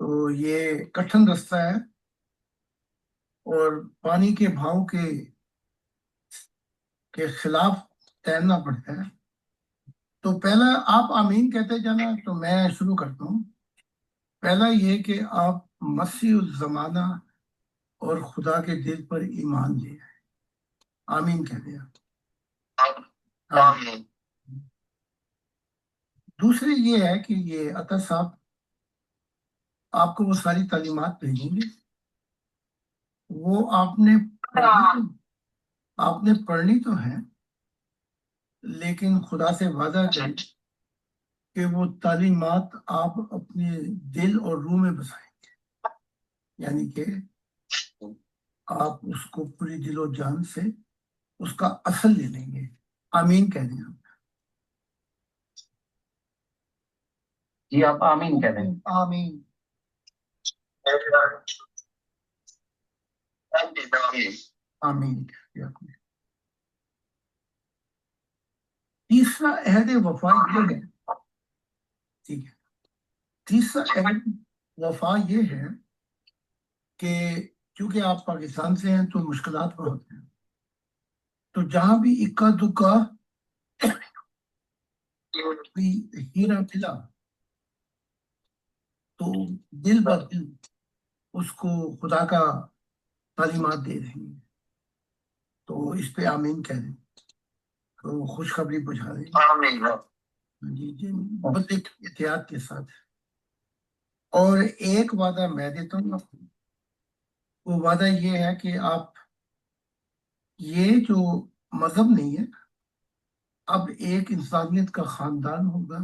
تو یہ کٹھن رستہ ہے اور پانی کے بہاؤ کے خلاف تیرنا پڑتا ہے. تو پہلا آپ آمین کہتے جانا، تو میں شروع کرتا ہوں. پہلا یہ کہ آپ مسیح الزمانہ اور خدا کے دل پر ایمان لے آئے. آمین کہتے ہیں. آمین. دوسرے یہ ہے کہ یہ عطا صاحب آپ کو وہ ساری تعلیمات بھیجیں گے، وہ آپ نے پڑھنی تو ہے، لیکن خدا سے وعدہ کریں کہ وہ تعلیمات آپ اپنے دل اور روح میں بسائیں گے، یعنی کہ آپ اس کو پوری دل و جان سے اس کا اصل لے لیں گے. آمین کہہ دیں. جی آپ آمین کہہ دیں. آمین. آمین. تیسرا عہد وفا یہ ہے، ٹھیک ہے، تیسرا عہد وفا یہ ہے کہ چونکہ آپ پاکستان سے ہیں تو مشکلات بہت ہیں، تو جہاں بھی اکا دکا ہیرا ملا تو دل بر دل اس کو خدا کا تعلیمات دے رہے ہیں. تو اس پہ آمین کہہ دیں، تو خوشخبری پہنچا دیں. جی بس ایک احتیاط کے ساتھ. اور ایک وعدہ میں دیتا ہوں آپ کو، وہ وعدہ یہ ہے کہ آپ یہ جو مذہب نہیں ہے، اب ایک انسانیت کا خاندان ہوگا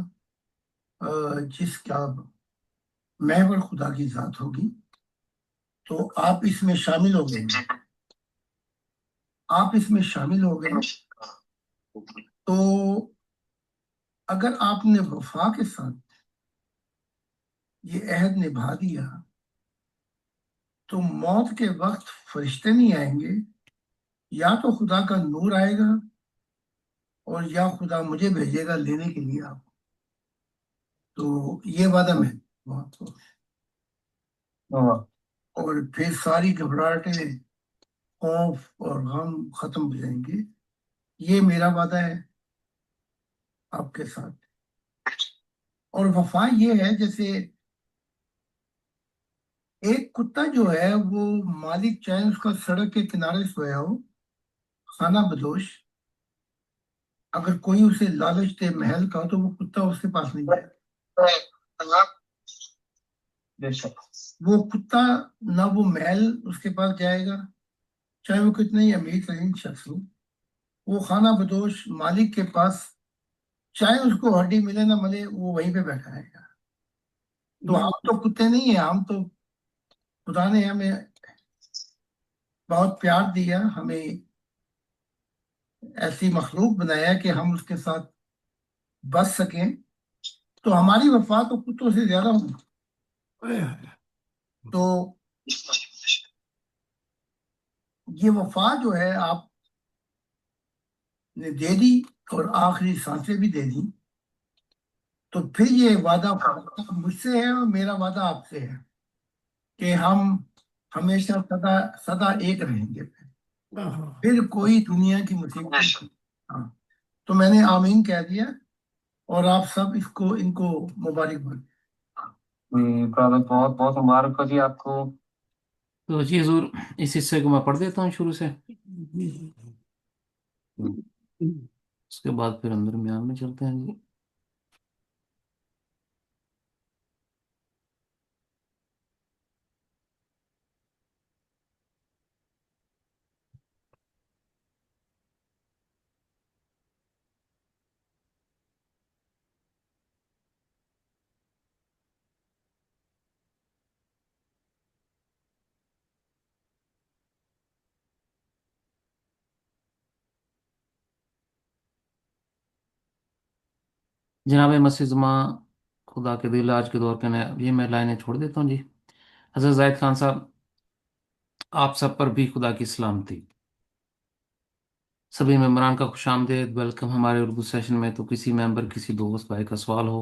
جس کا محور خدا کی ذات ہوگی. تو آپ اس میں شامل ہو گئے، آپ اس میں شامل ہو گئے. تو اگر آپ نے وفا کے ساتھ یہ عہد نبھا دیا تو موت کے وقت فرشتے نہیں آئیں گے، یا تو خدا کا نور آئے گا اور یا خدا مجھے بھیجے گا لینے کے لیے آپ. تو یہ وعدہ میں آپ کو، اور پھر ساری گھبراہٹیں، خوف اور غم ختم ہو جائیں گے. یہ میرا وعدہ ہے آپ کے ساتھ. اور وفا یہ ہے جیسے ایک کتا جو ہے وہ مالک چاہے اس کا سڑک کے کنارے سویا ہو، خانہ بدوش، اگر کوئی اسے لالچ دے محل کا تو وہ کتا اس کے پاس نہیں جائے. وہ کتا نہ وہ محل اس کے پاس جائے گا، چاہے وہ کتنے ہی امیر ترین شخص ہو. وہ خانہ بدوش مالک کے پاس چاہے اس کو ہڈی ملے نہ ملے وہ وہیں پہ بیٹھا رہے گا. تو ہم تو کتے نہیں ہیں، ہم تو خدا نے ہمیں بہت پیار دیا، ہمیں ایسی مخلوق بنایا کہ ہم اس کے ساتھ بچ سکیں. تو ہماری وفا تو کتوں سے زیادہ ہوں. تو یہ وفا جو ہے آپ نے دے دی اور آخری سانسیں بھی دے دی. تو پھر یہ وعدہ مجھ سے ہے اور میرا وعدہ آپ سے ہے کہ ہم ہمیشہ سدا سدا ایک رہیں گے. پھر کوئی دنیا کی مصیبت. ہاں تو میں نے آمین کہہ دیا اور آپ سب ان کو مبارک باد. بہت بہت مبارک ہو جی آپ کو. تو جی حضور اس حصے کو میں پڑھ دیتا ہوں شروع سے، اس کے بعد پھر اندر میان میں چلتے ہیں. جی جناب مسیح زماں خدا کے دل آج کے دور کے یہ میں لائنیں چھوڑ دیتا ہوں. جی حضرت زاہد خان صاحب، آپ سب پر بھی خدا کی سلامتی. سبھی ممبران کا خوش آمدید، ویلکم ہمارے اردو سیشن میں. تو کسی ممبر کسی دوست بھائی کا سوال ہو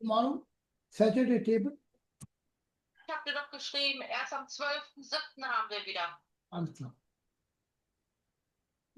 tomorrow Saturday table. Ich habe dir doch geschrieben, erst am 12.07. haben wir wieder. alles klar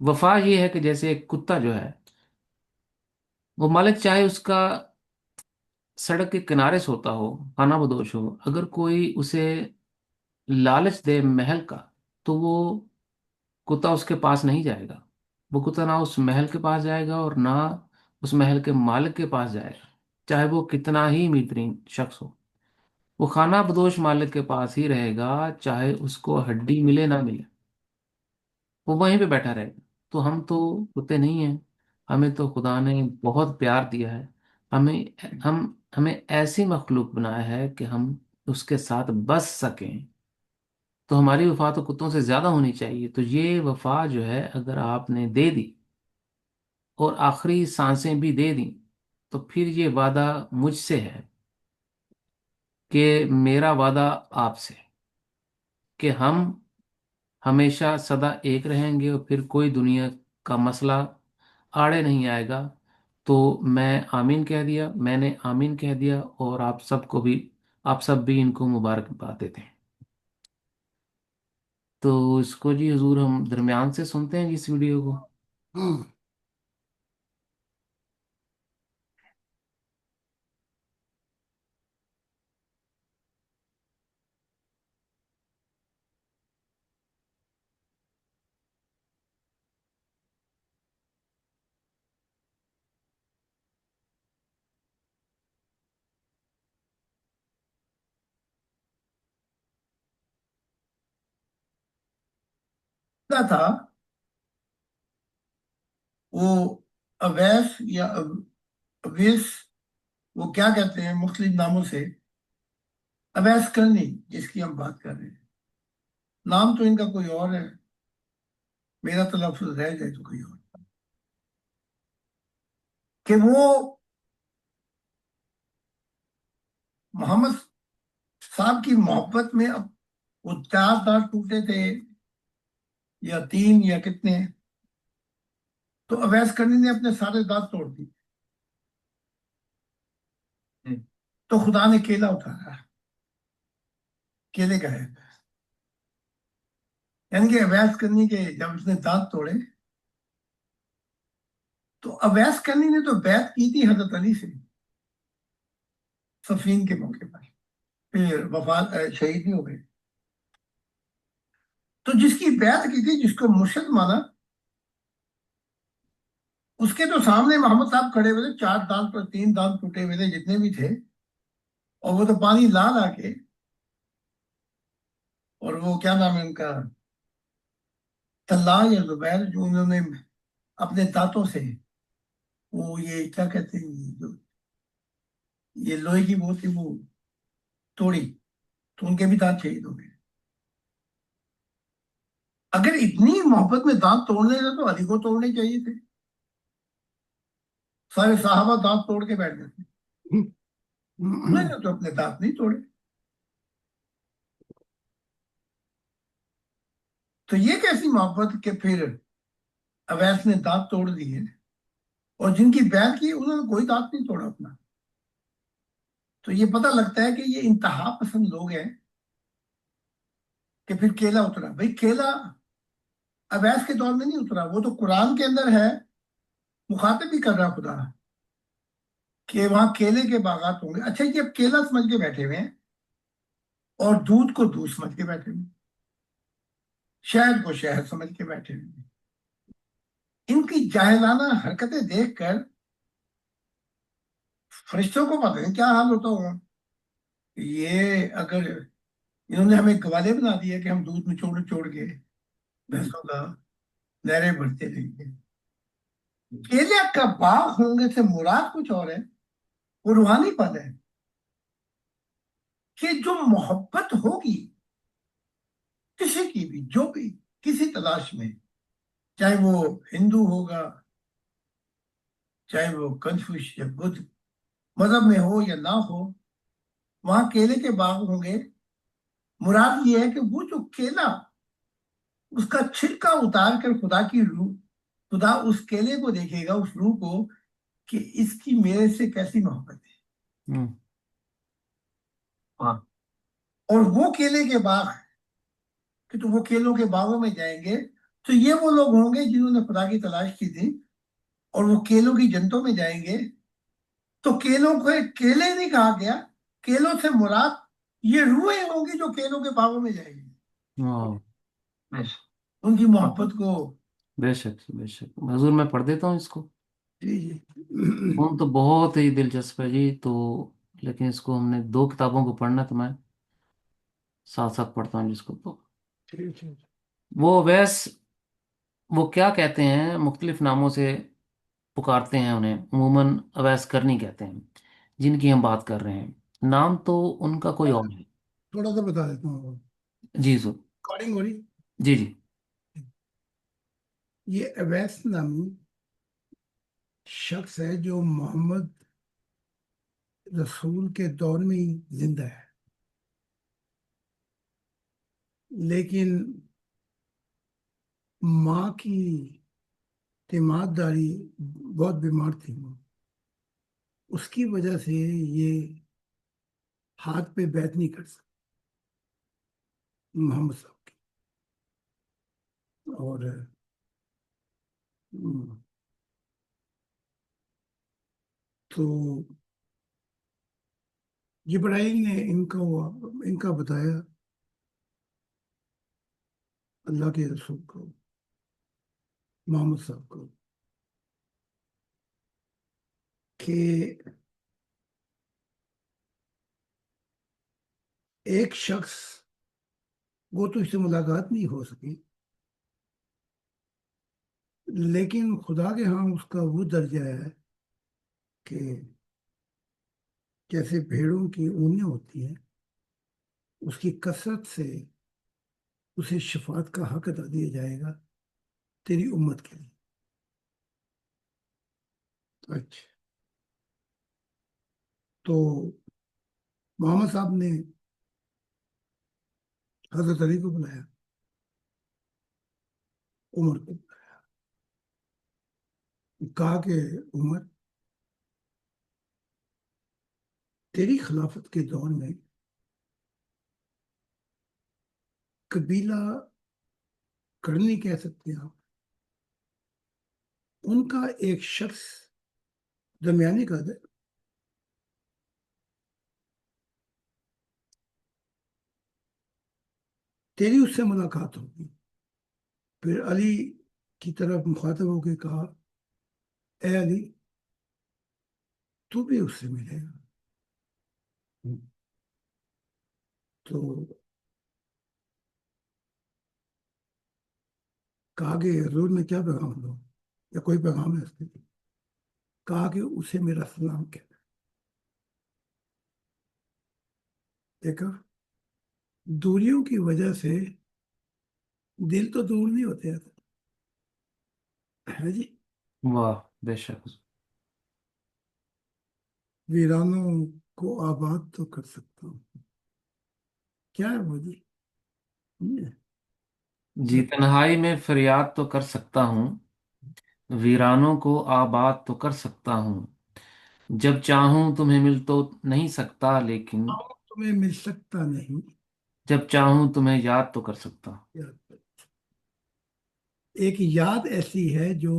وفا یہ ہے کہ جیسے ایک کتا جو ہے، وہ مالک چاہے اس کا سڑک کے کنارے سوتا ہو، خانہ بدوش ہو، اگر کوئی اسے لالچ دے محل کا، تو وہ کتا اس کے پاس نہیں جائے گا. وہ کتا نہ اس محل کے پاس جائے گا اور نہ اس محل کے مالک کے پاس جائے گا، چاہے وہ کتنا ہی امیر ترین شخص ہو. وہ خانہ بدوش مالک کے پاس ہی رہے گا، چاہے اس کو ہڈی ملے نہ ملے، وہ وہیں پہ بیٹھا رہے گا. تو ہم تو کتے نہیں ہیں، ہمیں تو خدا نے بہت پیار دیا ہے. ہمیں ہم ہمیں ایسی مخلوق بنایا ہے کہ ہم اس کے ساتھ بس سکیں. تو ہماری وفا تو کتوں سے زیادہ ہونی چاہیے. تو یہ وفا جو ہے اگر آپ نے دے دی اور آخری سانسیں بھی دے دیں، تو پھر یہ وعدہ مجھ سے ہے کہ میرا وعدہ آپ سے، کہ ہم ہمیشہ سدا ایک رہیں گے اور پھر کوئی دنیا کا مسئلہ آڑے نہیں آئے گا. تو میں آمین کہہ دیا، میں نے آمین کہہ دیا، اور آپ سب کو بھی، آپ سب بھی ان کو مبارکباد دیتے ہیں. تو اس کو جی حضور ہم درمیان سے سنتے ہیں جی اس ویڈیو کو. تھا وہ اویس یا اویس، وہ کیا کہتے ہیں مختلف ناموں سے. اویس کرنی جس کی ہم بات کر رہے ہیں، نام تو ان کا کوئی اور ہے، میرا تلفظ رہ جائے تو کوئی اور. کہ وہ محمد صاحب کی محبت میں اب وہ 4 دانت ٹوٹے تھے یا 3 یا کتنے، تو اویس کرنی نے اپنے سارے دانت توڑ دی. تو خدا نے کیلا اٹھایا، کیلے کا ہے، یعنی کہ اویس کرنی کے جب اس نے دانت توڑے، تو اویس کرنی نے تو بیعت کی تھی حضرت علی سے صفین کے موقع پر، پھر وفات شہید بھی ہو گئے. تو جس کی بیعت کی تھی، جس کو مرشد مانا، اس کے تو سامنے محمد صاحب کھڑے ہوئے تھے، 4 دانت پر 3 دانت ٹوٹے ہوئے تھے جتنے بھی تھے، اور وہ تو پانی لا لا کے، اور وہ کیا نام ہے ان کا، طلحہ یا زبیر، جو انہوں نے اپنے دانتوں سے وہ یہ کیا کہتے ہیں، جو یہ لوہے کی وہ تھی وہ توڑی، تو ان کے بھی دانت شہید ہو گئے. اگر اتنی محبت میں دانت توڑنے تھے تو علی کو توڑنے چاہیے تھے. سارے صحابہ دانت توڑ کے بیٹھ گئے تھے، میں نے تو اپنے دانت نہیں توڑے. تو یہ کیسی محبت کہ پھر اویس نے دانت توڑ دیے، اور جن کی بیعت کی انہوں نے کوئی دانت نہیں توڑا اپنا. تو یہ پتہ لگتا ہے کہ یہ انتہا پسند لوگ ہیں. کہ پھر کیلا اترا، بھئی کیلا اویس کے دور میں نہیں اترا، وہ تو قرآن کے اندر ہے، مخاطب بھی کر رہا خدا کہ وہاں کیلے کے باغات ہوں گے. اچھا یہ اب کیلا سمجھ کے بیٹھے ہوئے ہیں، اور دودھ کو دودھ سمجھ کے بیٹھے ہوئے ہیں، شہد کو شہد سمجھ کے بیٹھے ہوئے ہیں. ان کی جاہلانہ حرکتیں دیکھ کر فرشتوں کو پتہ نہیں کیا حال ہوتا ہوگا. یہ اگر انہوں نے ہمیں گوالے بنا دیا کہ ہم دودھ میں چھوڑ کے بھینسوں کا نہریں بھرتے رہیں گے. کیلے کا باغ ہوں گے سے مراد کچھ اور ہے، وہ روحانی پد ہے کہ جو محبت ہوگی کسی کی بھی، جو بھی کسی تلاش میں، چاہے وہ ہندو ہوگا، چاہے وہ کنفوش یا بدھ مذہب میں ہو یا نہ ہو، وہاں کیلے کے باغ ہوں گے. مراد یہ ہے کہ وہ جو کیلا اس کا چھلکا اتار کر خدا کی روح، خدا اس کیلے کو دیکھے گا، اس روح کو، کہ اس کی میرے سے کیسی محبت ہے. اور وہ کیلے کے باغ کہ تو وہ کیلوں کے باغوں میں جائیں گے تو یہ وہ لوگ ہوں گے جنہوں نے خدا کی تلاش کی تھی اور وہ کیلوں کی جنتوں میں جائیں گے. تو کیلوں کو کیلے نہیں کہا گیا، کیلوں سے مراد یہ روحیں ہوں گی جو کیلوں کے باغوں میں جائیں گی، واہ، ان کی محبت کو. بے شک بے شک. حضور میں پڑھ دیتا ہوں اس کو. جی جی. فون تو بہت ہی دلچسپ ہے جی. تو لیکن اس کو ہم نے 2 کتابوں کو پڑھنا، تو میں ساتھ ساتھ پڑھتا ہوں جس کو. تو ٹھیک ٹھیک. وہ ویس، وہ کیا کہتے ہیں، مختلف ناموں سے پکارتے ہیں انہیں. عموماً اویس کرنی کہتے ہیں جن کی ہم بات کر رہے ہیں. نام تو ان کا کوئی اور ہے. تھوڑا سا بتا دیتا ہوں. جی سر. ریکارڈنگ ہو رہی. جی جی. یہ اویس نامی شخص ہے جو محمد رسول کے دور میں ہی زندہ ہے، لیکن ماں کی تیمارداری بہت بیمار تھی وہ، اس کی وجہ سے یہ ہاتھ پہ بیعت نہیں کر سکتا محمد صاحب کی. اور تو جبرائیل نے ان کا بتایا اللہ کے رسول کو، محمد صاحب کو، کہ ایک شخص وہ تو اس سے ملاقات نہیں ہو سکی، لیکن خدا کے ہاں اس کا وہ درجہ ہے کہ جیسے بھیڑوں کی اونیں ہوتی ہیں، اس کی کثرت سے اسے شفاعت کا حق ادا دیا جائے گا تیری امت کے لیے. اچھا، تو محمد صاحب نے حضرت علی کو بلایا، عمر کو کہا کہ عمر، تیری خلافت کے دور میں قبیلہ کرنی کہہ سکتے ہیں آپ، ان کا ایک شخص درمیانی قد ہے، تیری اس سے ملاقات ہوگی. پھر علی کی طرف مخاطب ہو کے کہا، اے علی، تو بھی اس سے ملے گا. تو کہا کہ حضور میں کیا پیغام دو یا کوئی پیغام ہے اس کے لیے؟ کہا کہ اسے میرا سلام کہنا. دیکھا، دوریوں کی وجہ سے دل تو دور نہیں ہوتے ہے جی. واہ، بے شک. ویرانوں کو آباد تو کر سکتا ہوں. کیا ہے وہ جی؟ جی، تنہائی میں فریاد تو کر سکتا ہوں، ویرانوں کو آباد تو کر سکتا ہوں. جب چاہوں تمہیں مل تو نہیں سکتا، لیکن تمہیں مل سکتا نہیں. جب چاہوں تمہیں یاد تو کر سکتا ہوں. ایک یاد ایسی ہے جو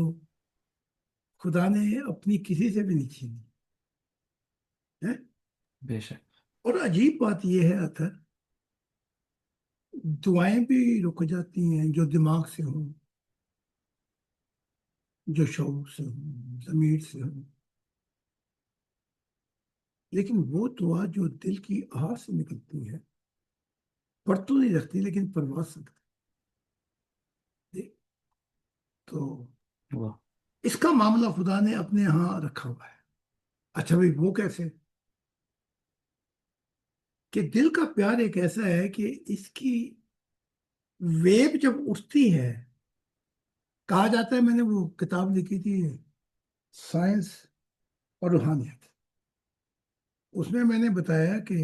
خدا نے اپنی کسی سے بھی نہیں چھینی ہے. بے شک. اور عجیب بات یہ ہے اطہر، دعائیں بھی رک جاتی ہیں جو دماغ سے ہوں، جو شعور سے ہوں، ضمیر سے ہوں، لیکن وہ دعا جو دل کی آہ سے نکلتی ہے، پڑھ تو نہیں رکھتی لیکن پرواز سکتی. تو واہ. اس کا معاملہ خدا نے اپنے ہاں رکھا ہوا ہے. اچھا بھائی، وہ کیسے؟ کہ دل کا پیار ایک ایسا ہے کہ اس کی ویب جب اٹھتی ہے، کہا جاتا ہے، میں نے وہ کتاب لکھی تھی سائنس اور روحانیت، اس میں نے بتایا کہ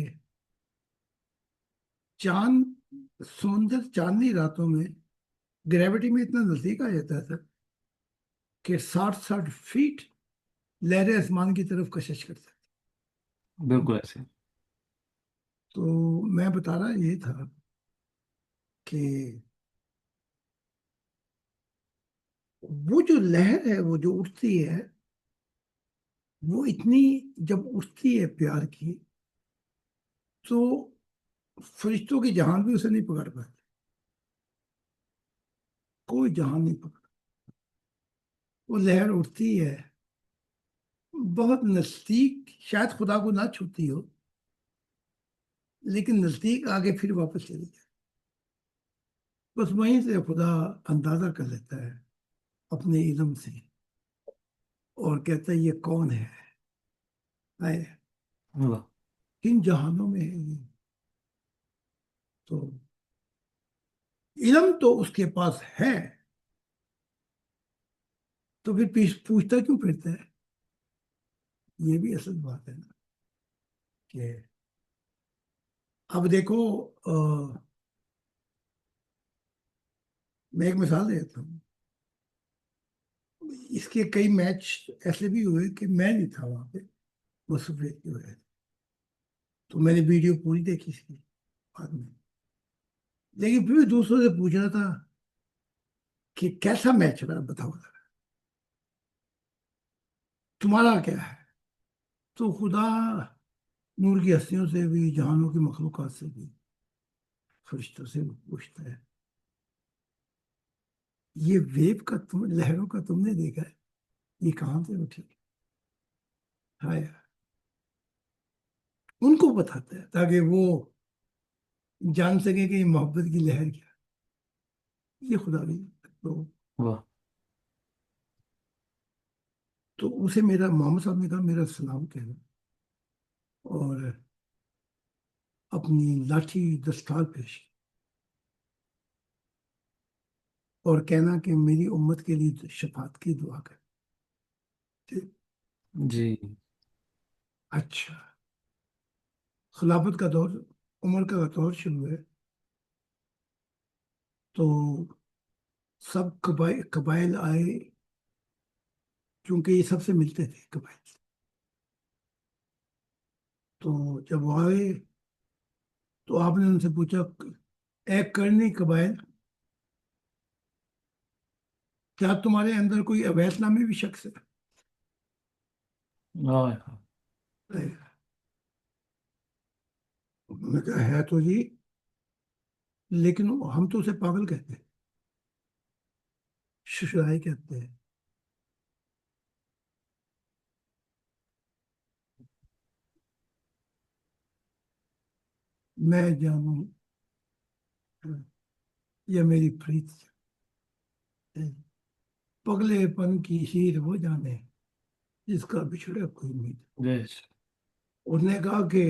چاند، سمندر چاندنی راتوں میں گریوٹی میں اتنا نزدیک آ جاتا تھا کہ 60 فیٹ لہریں آسمان کی طرف کشش کرتا تھا. بالکل ایسے. تو میں بتا رہا یہ تھا کہ وہ جو لہر ہے وہ جو اٹھتی ہے وہ اتنی جب اٹھتی ہے پیار کی تو فرشتوں کی جہان بھی اسے نہیں پکڑ پاتے، کوئی جہان نہیں پکڑ، وہ لہر اٹھتی ہے بہت نزدیک، شاید خدا کو نہ چھوتی ہو لیکن نزدیک آگے پھر واپس چلی جائے، بس وہیں سے خدا اندازہ کر لیتا ہے اپنے علم سے اور کہتا ہے یہ کون ہے، واہ، کن جہانوں میں ہے یہ، تو علم تو اس کے پاس ہے، تو پھر پوچھتا کیوں پھرتا ہے؟ یہ بھی اصل بات ہے نا کہ اب دیکھو، میں ایک مثال دیتا ہوں، اس کے کئی میچ ایسے بھی ہوئے کہ میں نہیں تھا وہاں پہ، مصروفیت کی وجہ سے، تو میں نے ویڈیو پوری دیکھی اس کی بعد میں، لیکن پھر بھی دوسروں سے پوچھ رہا تھا کہ کیسا میچ ہے بتاؤ ذرا، تمہارا کیا ہے؟ تو خدا نور کی ہستیوں سے بھی، جہانوں کی مخلوقات سے بھی، فرشتوں سے بھی پوچھتا ہے یہ ویو کا لہروں کا تم نے دیکھا ہے، یہ کہاں سے اٹھی؟ ہائے، ان کو بتاتا ہے تاکہ وہ جان سکے کہ یہ محبت کی لہر کیا، یہ خدا بھی تو واہ، اسے میرا محمد صاحب نے کہا میرا سلام کہنا اور اپنی لاٹھی دستار پیش کی اور کہنا کہ میری امت کے لیے شفاعت کی دعا کر۔ جی، اچھا، خلافت کا دور، عمر کا دور شروع ہے، تو سب قبائل آئے، کیونکہ یہ سب سے ملتے تھے قبائل، تو جب وہ آئے تو آپ نے ان سے پوچھا اے کرنی قبائل، کیا تمہارے اندر کوئی اویس نامی بھی شخص ہے؟ واہ، میں کہا ہے تو جی، لیکن ہم تو اسے پاگل کہتے ہیں، ششرائی کہتے ہیں، میں جانوں یا میری پریت پگلے پن کی شیر وہ جانے جس کا بچھڑا کوئی امید۔ بیش، اس نے کہا کہ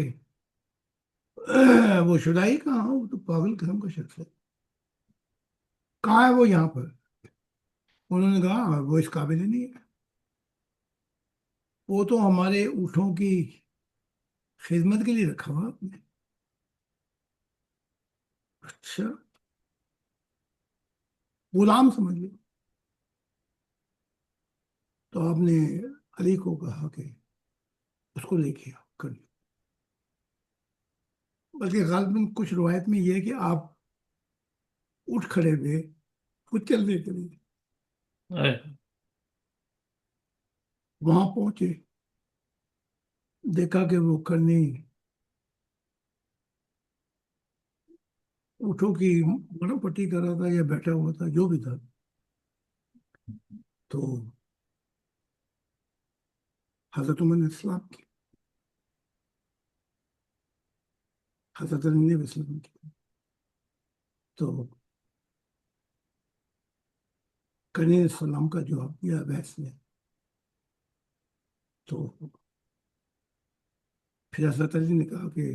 وہ شدائی کہاں، وہ تو پاگل قسم کا شخص ہے، کہاں ہے وہ یہاں پر؟ انہوں نے کہا وہ اس قابل ہی نہیں ہے، وہ تو ہمارے اونٹوں کی خدمت کے لیے رکھا ہوا آپ نے۔ اچھا، غلام سمجھ لو۔ تو آپ نے علی کو کہا کہ اس کو لے کے آؤ کر لو، بلکہ غالباً کچھ روایت میں یہ ہے کہ آپ اٹھ کھڑے ہوئے، خود چلنے کے لیے وہاں پہنچے، دیکھا کہ وہ کرنی اونٹوں کی مرم پٹی کر رہا تھا یا بیٹھا ہوا تھا، جو بھی تھا، تو حضرت عمر نے اسلام کی، حضرت علی نے بھی اسلام کی، تو کرنی نے السلام کا جواب دیا بحث میں، تو پھر حضرت علی نے کہا کہ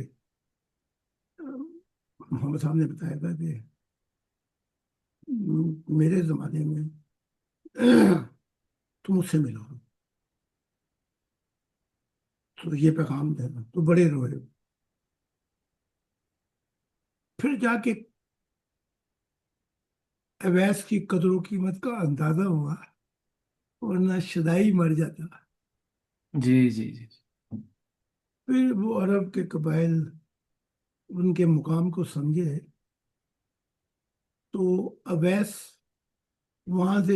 محمد صاحب نے بتایا تھا کہ میرے زمانے میں تم مجھ سے ملو تو یہ پیغام دینا، تو بڑے روئے، پھر جا کے اویس کی قدر و قیمت کا اندازہ ہوا، ورنہ شدائی مر جاتا۔ جی جی جی، پھر وہ عرب کے قبائل ان کے مقام کو سمجھے، تو اویس وہاں سے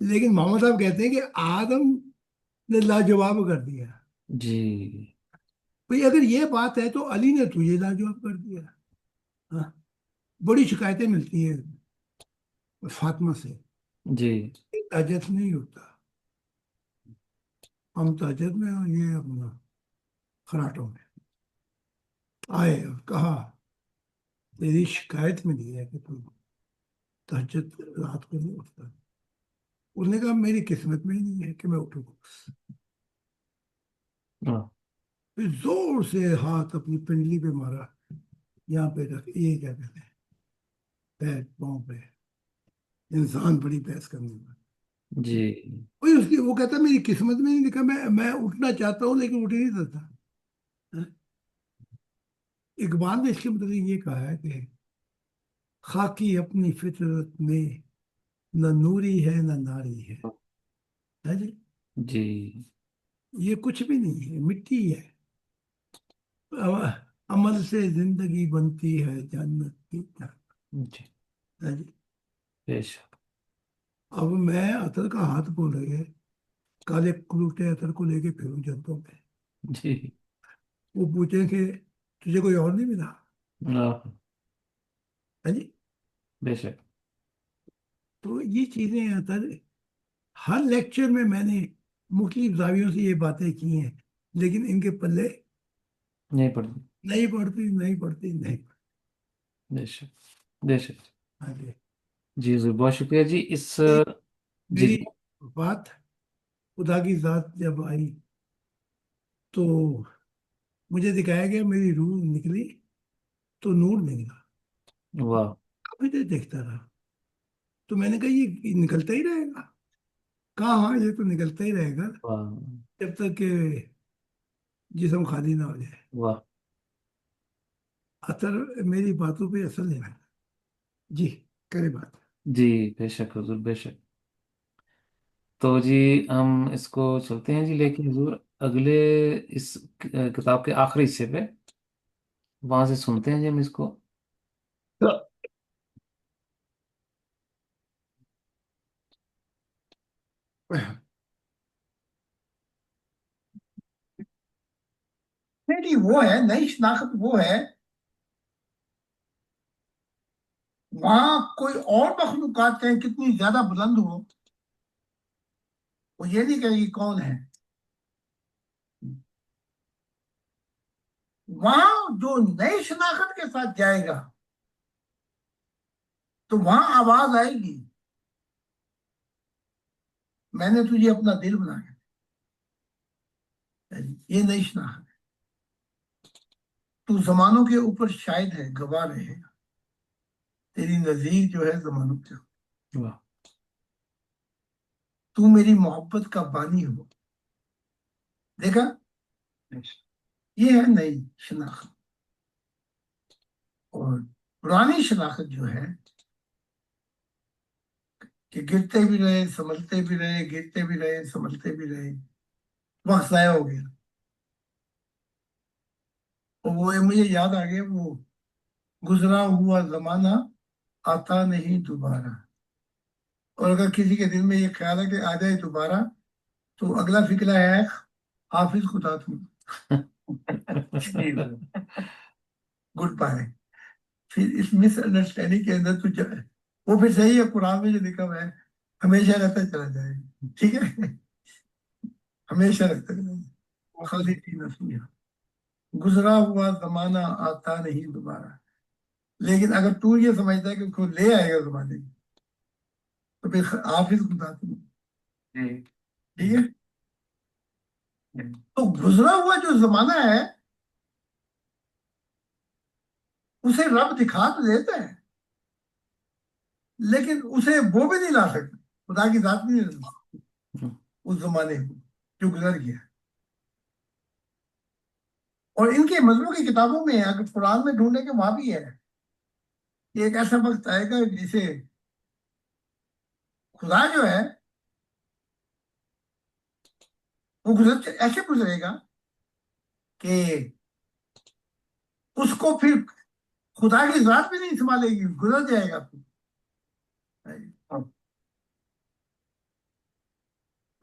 لیکن محمد صاحب کہتے ہیں کہ آدم نے لاجواب کر دیا. جی بھئی اگر یہ بات ہے تو علی نے تجھے لاجواب کر دیا. ہاں، بڑی شکایتیں ملتی ہیں فاطمہ سے، جی تہجد نہیں ہوتا. ہم تہجد میں اور یہ اپنا خراٹوں میں آئے اور کہا تیری شکایت میں دی ہے کہ تم تہجد رات کو نہیں اٹھتا. اس نے کہا میری قسمت میں ہی نہیں ہے کہ میں اٹھوں. ہاں، پھر زور سے ہاتھ اپنی پنڈلی پہ مارا، یہاں پہ رکھ، یہ کیا کہتے ہیں، پیر پاؤں پہ. انسان بڑی بحث کرنے والا. جی اس کی وہ کہتا میری قسمت میں نہیں لکھا، میں اٹھنا چاہتا ہوں لیکن اٹھ ہی نہیں سکتا. اقبال نے اس کے مطلب یہ کہا ہے کہ خاکی اپنی فطرت میں نہ نوری ہے نہ ناری ہے جی. جی یہ کچھ بھی نہیں ہے، مٹی ہے. عمل سے زندگی بنتی ہے جنت کی طرح. جی ہے جی. بے شک. اب میں عطر کا ہاتھ بولے گے، کالے کلوٹے عطر کو لے کے پھروں جنتوں پہ، جی وہ پوچھیں کہ تجھے کوئی اور نہیں ملا. ہاں، ہے جی. بے شک. تو یہ چیزیں عطر ہر لیکچر میں نے مختلف زاویوں سے یہ باتیں کی ہیں، لیکن ان کے پلے نہیں پڑھتی. نہیں پڑتی، نہیں پڑتی، نہیں پڑتی. بے شک بے شک. ہاں جی. جی ضرور، بہت شکریہ جی. اس جی میری جی بات خدا کی ذات جب آئی تو مجھے دکھایا گیا، میری روح نکلی تو نور نکلا. واہ کافی دیر دیکھتا رہا تو میں نے کہا یہ نکلتا ہی رہے گا. کہا ہاں یہ تو نکلتا ہی رہے گا واہ جب تک کہ جسم خالی نہ ہو جائے. واہ. اثر میری باتوں پہ اثر لینا. جی کرے بات. جی بے شک حضور، بے شک. تو جی ہم اس کو چلتے ہیں جی لے کے حضور اگلے اس کتاب کے آخری حصے پہ، وہاں سے سنتے ہیں جی ہم اس کو. نہیں نہیں، وہ ہے نئی شناخت. وہ ہے وہاں کوئی اور مخلوقات کہیں کتنی زیادہ بلند ہو، وہ یہ نہیں کہ یہ کون ہے. وہاں جو نئی شناخت کے ساتھ جائے گا تو وہاں آواز آئے گی، میں نے تجھے اپنا دل بنایا. یہ نئی شناخت ہے. تو زمانوں کے اوپر شاید ہے، گواہ رہے گا. تیری نظیر جو ہے زمانوں کے، واہ تو میری محبت کا بانی ہو. دیکھا، یہ ہے نئی شناخت. اور پرانی شناخت جو ہے کہ گرتے بھی رہے سنبھلتے بھی رہے، گرتے بھی رہے سنبھلتے بھی رہے، وقت ضائع ہو گیا. اور وہ مجھے یاد آ گیا، وہ گزرا ہوا زمانہ آتا نہیں دوبارہ. اور اگر کسی کے دل میں یہ خیال ہے کہ آ جائے دوبارہ تو اگلا فکرہ ہے حافظ خدا تم. Goodbye. پھر اس مس انڈرسٹینڈنگ کے اندر تو وہ پھر صحیح ہے، قرآن میں جو لکھا ہوا ہے ہمیشہ رہتا چلا جائے گا. ٹھیک ہے، ہمیشہ رہتا چلا جائے گا. خالی تین نسلیاں، گزرا ہوا زمانہ آتا نہیں دوبارہ. لیکن اگر تو یہ سمجھتا ہے کہ اس کو لے آئے گا زمانے میں تو پھر حافظ خدا تم. ٹھیک ہے. تو گزرا ہوا جو زمانہ ہے اسے رب دکھا تو دیتا ہے، لیکن اسے وہ بھی نہیں لا سکتا، خدا کی ذات نہیں لا سکتا اس زمانے کو جو گزر گیا. اور ان کے مذہبوں کی کتابوں میں اگر قرآن میں ڈھونڈے کہ وہاں بھی ہے کہ ایک ایسا وقت آئے گا جسے خدا جو ہے وہ ایسے گزرے گا کہ اس کو پھر خدا کی ذات بھی نہیں سنبھالے گی، گزر جائے گا.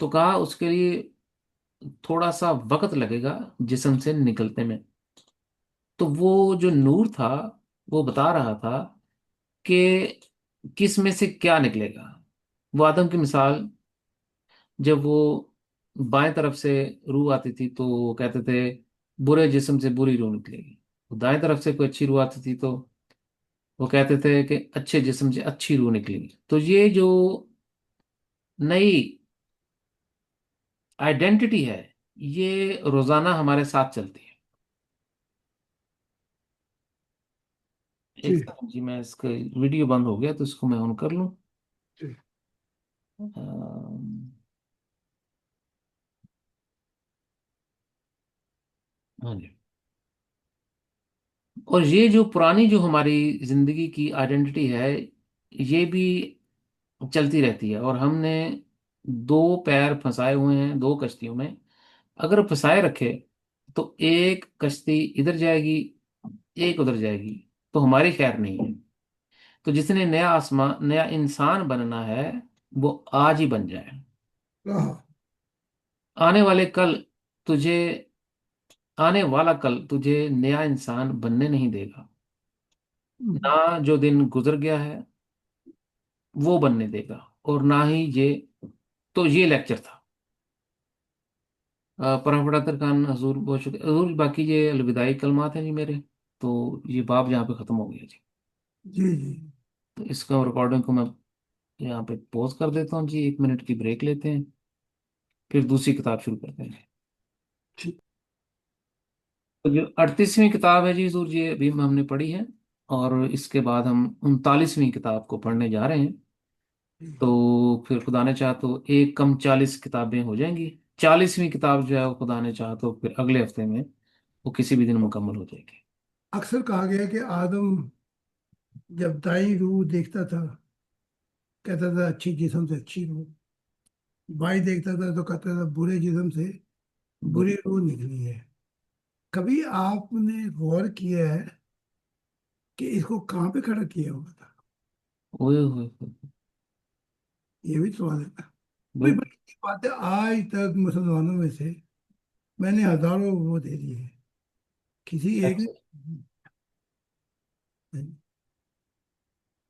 تو کہا اس کے لیے تھوڑا سا وقت لگے گا جسم سے نکلتے میں. تو وہ جو نور تھا وہ بتا رہا تھا کہ کس میں سے کیا نکلے گا. وہ آدم کی مثال، جب وہ بائیں طرف سے روح آتی تھی تو وہ کہتے تھے برے جسم سے بری روح نکلے گی. دائیں طرف سے کوئی اچھی روح آتی تھی تو وہ کہتے تھے کہ اچھے جسم سے اچھی روح نکلے گی. تو یہ جو نئی آئیڈینٹی ہے یہ روزانہ ہمارے ساتھ چلتی ہے. ایک جی سیکنڈ جی، میں اس کا ویڈیو بند ہو گیا تو اس کو میں آن کر لوں. جی ہاں جی. اور یہ جو پرانی جو ہماری زندگی کی آئیڈینٹی ہے یہ بھی چلتی رہتی ہے. اور ہم نے دو پیر پھنسائے ہوئے ہیں دو کشتیوں میں. اگر پھنسائے رکھے تو ایک کشتی ادھر جائے گی ایک ادھر جائے گی تو ہماری خیر نہیں ہے. تو جس نے نیا آسمان نیا انسان بننا ہے وہ آج ہی بن جائے. ہاں آنے والے کل تجھے آنے والا کل تجھے نیا انسان بننے نہیں دے گا. نہ جو دن گزر گیا ہے وہ بننے دے گا اور نہ ہی یہ. تو یہ لیکچر تھا. پرم خان حضور بہت شکریہ حضور. باقی یہ الوداعی کلمات ہیں جی میرے. تو یہ باب یہاں پہ ختم ہو گیا جی. جی جی تو اس کا ریکارڈنگ کو میں یہاں پہ پوز کر دیتا ہوں جی. 1 منٹ کی بریک لیتے ہیں پھر دوسری کتاب شروع کرتے ہیں. ٹھیک. تو جو 38ویں کتاب ہے جی حضور جی ابھی ہم نے پڑھی ہے اور اس کے بعد ہم 39ویں کتاب کو پڑھنے جا رہے ہیں. تو پھر خدا نے چاہا تو 1 کم 40 کتابیں ہو جائیں گی. 40ویں کتاب جو ہے وہ خدا نے چاہا تو پھر اگلے ہفتے میں وہ کسی بھی دن مکمل ہو جائے گی. اکثر کہا گیا کہ آدم جب دائیں روح دیکھتا تھا کہتا تھا اچھی جسم سے اچھی روح، بائیں دیکھتا تھا تو کہتا تھا برے جسم سے بری روح نکلی ہے. کبھی آپ نے غور کیا ہے کہ اس کو کہاں پہ کھڑا کیا ہوا تھا؟ اوئے ہوئے ہوئے. یہ بھی سوال ہے. بڑی بالکل. بڑی باتیں آج تک مسلمانوں میں سے میں نے ہزاروں وہ دے دی ہے، کسی ایک اچھا. نے.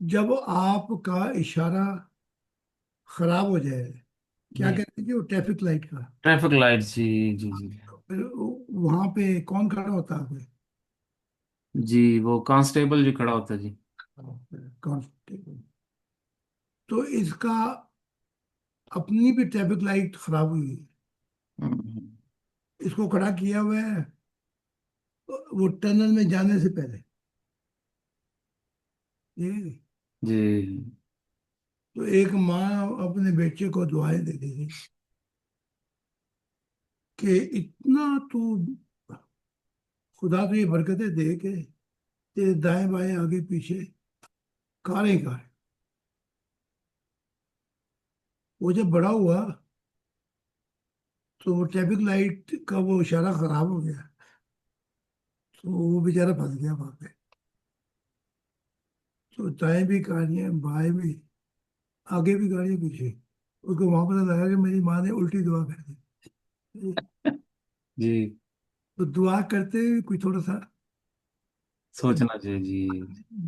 جب آپ کا اشارہ خراب ہو جائے، کیا جی کہتے ہیں کہ وہ ٹریفک لائٹ کا، ٹریفک لائٹ جی جی جی پھر وہاں پہ کون کھڑا ہوتا ہے؟ جی وہ کانسٹیبل جو کھڑا ہوتا ہے جی. کانسٹیبل. تو اس کا اپنی بھی ٹریفک لائٹ خراب ہوئی ہے، ہم. اس کو کھڑا کیا ہوا ہے وہ ٹنل میں جانے سے پہلے. یہ جی تو ایک ماں اپنے بیٹے کو دعائیں دیتی تھی کہ اتنا تو خدا تو یہ برکتیں دے کے تیرے دائیں بائیں آگے پیچھے کاریں کاریں. وہ جب بڑا ہوا تو وہ ٹریفک لائٹ کا وہ اشارہ خراب ہو گیا تو وہ بیچارہ پھنس گیا وہاں پہ. تو دائیں بھی گاڑیاں بائیں بھی، آگے بھی گاڑیاں پیچھے. اس کو وہاں پتہ لگا کہ میری ماں نے الٹی دعا کر دی. جی تو دعا کرتے ہوئے کوئی تھوڑا سا سوچنا چاہیے جی.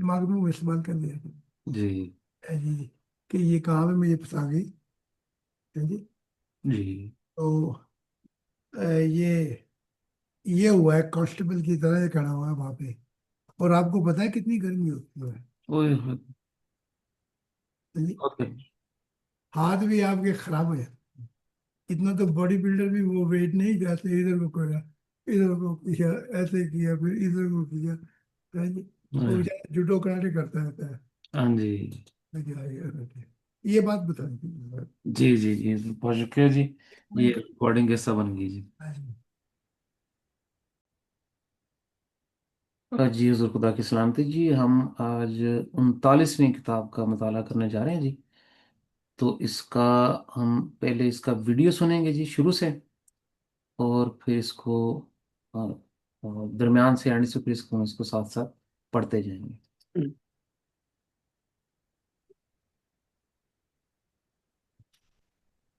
دماغ میں وہ استعمال کر لیا جی جی کہ یہ کہاں میں مجھے پھنسا گئی. جی جی تو یہ ہوا ہے کانسٹیبل کی طرح کھڑا ہوا ہے وہاں پہ. اور آپ کو پتا ہے کتنی گرمی ہوتی ہے؟ اوئے ہوئے. جی، اوکے. ہاتھ بھی آپ کے خراب ہو جاتے. اتنا تو باڈی بلڈر بھی وہ ویٹ نہیں جاتے ادھر کو کرا ادھر کو کیا ایسے کیا پھر ادھر کو کیا. جی، وہ بیچارہ جوڈو کراٹے کرتا رہتا ہے. ہاں جی یہ بات بتا دی. جی جی جی بہت شکریہ جی. یہ ریکارڈنگ کیسا بن گئی جی. جی حضور خدا کی سلامتی جی. ہم آج 39ویں کتاب کا مطالعہ کرنے جا رہے ہیں جی. تو اس کا ہم پہلے اس کا ویڈیو سنیں گے جی شروع سے اور پھر اس کو آ، درمیان سے اینڈ سے پھر اس کو ساتھ ساتھ پڑھتے جائیں گے.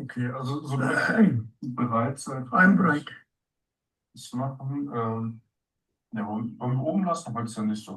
Okay, also sobald ihr bereit seid, I'm right. das machen, ja, wollen wir oben lassen, heute ist ja nicht so.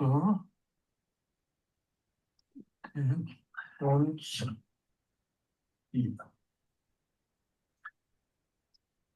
So. Und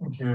Okay,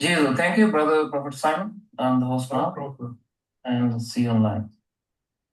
Jesus, thank you, brother Prophet Simon. I'm the host no now, problem. and see you online.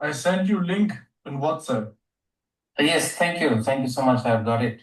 I sent you link in WhatsApp. Yes, thank you so much. I've got it.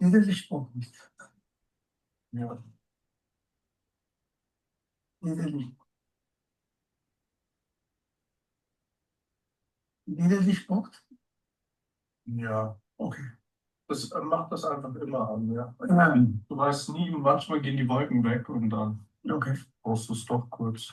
Dieses gesprochen nicht. Ja. Dieses gesprochen? Ja. Okay. Das macht das einfach immer an, ja. Ja. Du weißt nie, manchmal gehen die Wolken weg und dann Okay. brauchst du es doch kurz.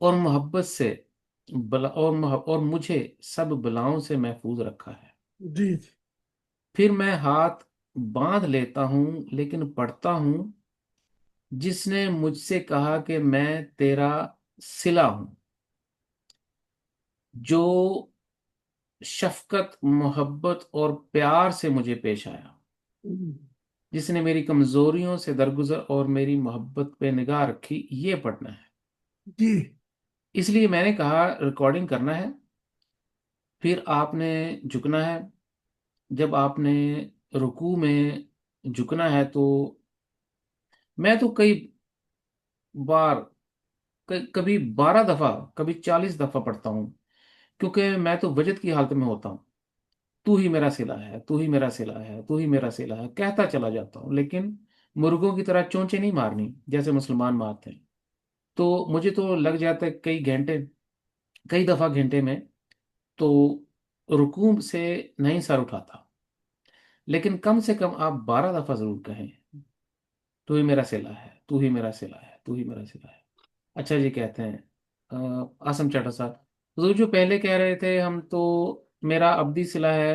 اور محبت سے اور مجھے سب بلاؤں سے محفوظ رکھا ہے۔ جی پھر میں ہاتھ باندھ لیتا ہوں لیکن پڑھتا ہوں، جس نے مجھ سے کہا کہ میں تیرا صلہ ہوں، جو شفقت، محبت اور پیار سے مجھے پیش آیا، جس نے میری کمزوریوں سے درگزر اور میری محبت پہ نگاہ رکھی۔ یہ پڑھنا ہے۔ جی اس لیے میں نے کہا ریکارڈنگ کرنا ہے، پھر آپ نے جھکنا ہے۔ جب آپ نے رکوع میں جھکنا ہے تو میں تو کئی بار، کبھی 12 دفعہ، کبھی 40 دفعہ پڑھتا ہوں، کیونکہ میں تو وجد کی حالت میں ہوتا ہوں۔ تو ہی میرا صلہ ہے، تو ہی میرا صلہ ہے، تو ہی میرا صلہ ہے کہتا چلا جاتا ہوں، لیکن مرغوں کی طرح چونچے نہیں مارنی جیسے مسلمان مارتے ہیں۔ تو مجھے تو لگ جاتا ہے کئی گھنٹے، کئی دفعہ گھنٹے میں، تو رکوع سے نہیں سر اٹھاتا، لیکن کم سے کم آپ 12 دفعہ ضرور کہیں، تو ہی میرا صلہ ہے، تو ہی میرا صلہ ہے، تو ہی میرا صلہ ہے۔ اچھا جی، کہتے ہیں آسم چاٹا صاحب، حضور جو پہلے کہہ رہے تھے ہم تو میرا ابدی صلہ ہے،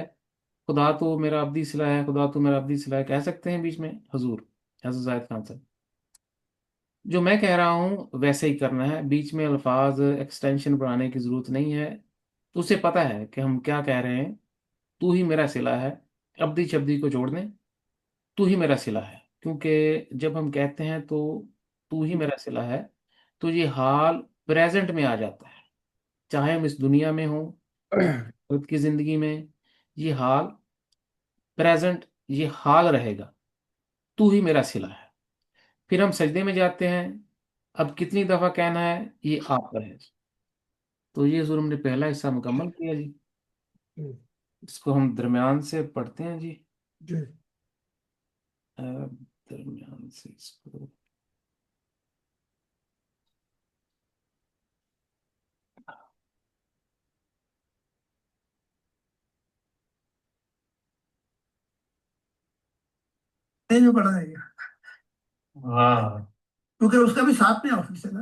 خدا تو میرا ابدی صلہ ہے، خدا تو میرا ابدی صلہ ہے، کہہ سکتے ہیں بیچ میں حضور؟ حضرت زاہد خان صاحب، جو میں کہہ رہا ہوں ویسے ہی کرنا ہے، بیچ میں الفاظ ایکسٹینشن بنانے کی ضرورت نہیں ہے۔ تو اسے پتہ ہے کہ ہم کیا کہہ رہے ہیں۔ تو ہی میرا صلہ ہے، ابدی شبدی کو جوڑ دیں، تو ہی میرا صلہ ہے، کیونکہ جب ہم کہتے ہیں تو ہی میرا صلہ ہے، تو یہ حال پریزنٹ میں آ جاتا ہے، چاہے ہم اس دنیا میں ہوں، خود کی زندگی میں، یہ حال پریزنٹ، یہ حال رہے گا، تو ہی میرا صلہ ہے۔ پھر ہم سجدے میں جاتے ہیں، اب کتنی دفعہ کہنا ہے یہ آپ پر ہے۔ تو یہ ضرور ہم نے پہلا حصہ مکمل کیا جی، اس کو ہم درمیان سے پڑھتے ہیں جی، جی درمیان سے اس کو میں پڑھا ہے گا، واہ، کیونکہ اس کا بھی ساتھ میں آفس ہے نا،